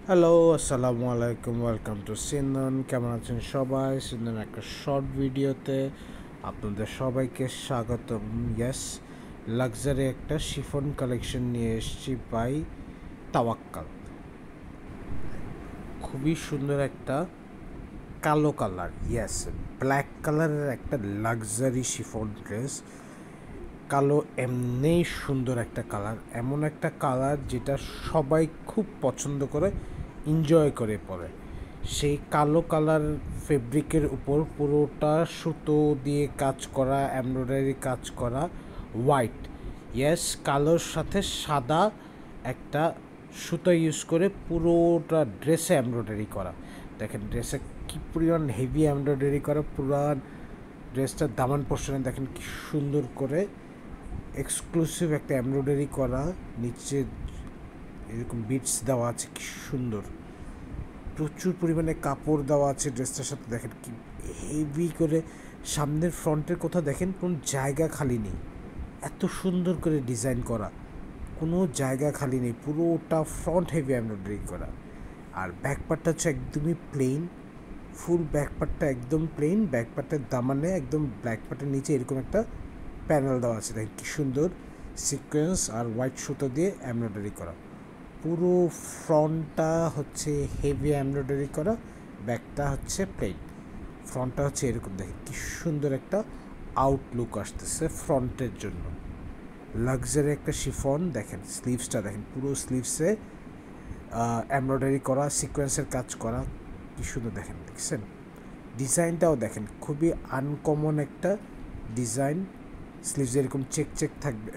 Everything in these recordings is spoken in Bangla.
হ্যালো, আসসালামু আলাইকুম। ওয়েলকাম টু সিনন। কেমন আছেন সবাই? সিনন একটা শর্ট ভিডিওতে আপনাদের সবাইকে স্বাগতম। ইয়েস, লাক্সারি একটা শিফন কালেকশন নিয়ে এসেছি বাই তাওয়াক্কাল। খুবই সুন্দর একটা কালো কালার, ইয়েস ব্ল্যাক কালারের একটা লাক্সারি শিফন ড্রেস। কালো এমনিই সুন্দর একটা কালার, এমন একটা কালার যেটা সবাই খুব পছন্দ করে, এনজয় করে পরে। সেই কালো কালার ফেব্রিকের উপর পুরোটা সুতো দিয়ে কাজ করা, এমব্রয়ডারি কাজ করা, হোয়াইট, ইয়েস কালোর সাথে সাদা একটা সুতো ইউজ করে পুরোটা ড্রেসে এমব্রয়ডারি করা। দেখেন ড্রেসে কী পরিমাণ হেভি এমব্রয়ডারি করা, পুরো ড্রেসটার দামান পোর্শনে দেখেন কি সুন্দর করে এক্সক্লুসিভ একটা এমব্রয়ডারি করা, নিচে এরকম বিটস দেওয়া আছে, কি সুন্দর। প্রচুর পরিমাণে কাপড় দেওয়া আছে ড্রেসটার সাথে, দেখেন কি হেভি করে। সামনের ফ্রন্টের কোথাও দেখেন কোনো জায়গা খালি নেই, এত সুন্দর করে ডিজাইন করা, কোনো জায়গা খালি নেই, পুরোটা ফ্রন্ট হেভি এমব্রয়ডারি করা। আর ব্যাক পার্টটা হচ্ছে একদমই প্লেন, ফুল ব্যাক পার্টটা একদম প্লেন, ব্যাক পার্টের দামানে একদম ব্ল্যাক পার্টের নিচে এরকম একটা প্যানেল দেওয়া আছে, দেখেন কি সুন্দর সিকোয়েন্স আর হোয়াইট সুতো দিয়ে এমব্রয়ডারি করা। পুরো ফ্রন্টটা হচ্ছে হেভি এমব্রয়ডারি করা, ব্যাকটা হচ্ছে প্লেন, ফ্রন্টটা হচ্ছে এরকম, দেখেন কি সুন্দর একটা আউটলুক আসতেছে ফ্রন্টের জন্য। লাক্সারি একটা শিফন, দেখেন স্লিভসটা দেখেন, পুরো স্লিভসে এমব্রয়ডারি করা, সিকোয়েন্সের কাজ করা, কি সুন্দর দেখেন, দেখছেন ডিজাইনটাও দেখেন, খুবই আনকমন একটা ডিজাইন। স্লিভস এরকম চেক চেক থাকবে,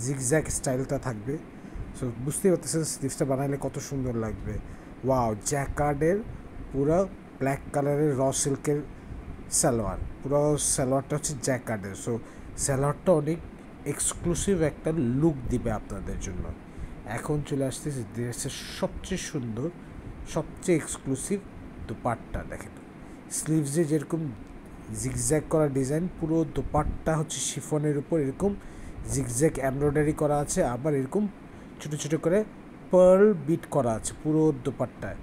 জিগজ্যাগ স্টাইলটা থাকবে। সো বুঝতেই পারতেছেন স্লিভসটা বানাইলে কত সুন্দর লাগবে। ওয়াও, জ্যাকার্ডের পুরো ব্ল্যাক কালারের র সিল্কের সালোয়ার, পুরো সালোয়ারটা হচ্ছে জ্যাকার্ডের। সো সালোয়ারটা অনেক এক্সক্লুসিভ একটা লুক দিবে আপনাদের জন্য। এখন চলে আসতেছে ড্রেসের সবচেয়ে সুন্দর, সবচেয়ে এক্সক্লুসিভ দোপাট্টা। দেখেন স্লিভসে যেরকম জিগজ্যাগ করা ডিজাইন, পুরো দোপাট্টা হচ্ছে শিফনের উপর এরকম জিগজ্যাগ এমব্রয়ডারি করা আছে, আবার এরকম ছোটো ছোটো করে পার্ল বিট করা আছে পুরো দোপাট্টায়।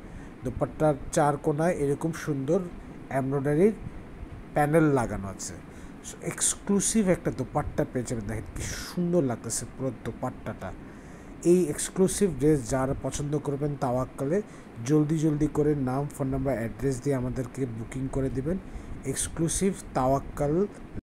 দোপাট্টার চার কোনায় এরকম সুন্দর এমব্রয়ডারির প্যানেল লাগানো আছে। এক্সক্লুসিভ একটা দোপাট্টা পেয়ে যাবেন, দেখেন কি সুন্দর লাগতেছে পুরো দোপাট্টাটা। এই এক্সক্লুসিভ ড্রেস যারা পছন্দ করবেন তাওয়াক্কালে, জলদি জলদি করে নাম, ফোন নাম্বার, অ্যাড্রেস দিয়ে আমাদেরকে বুকিং করে দিবেন। এক্সক্লুসিভ তাওয়াক্কাল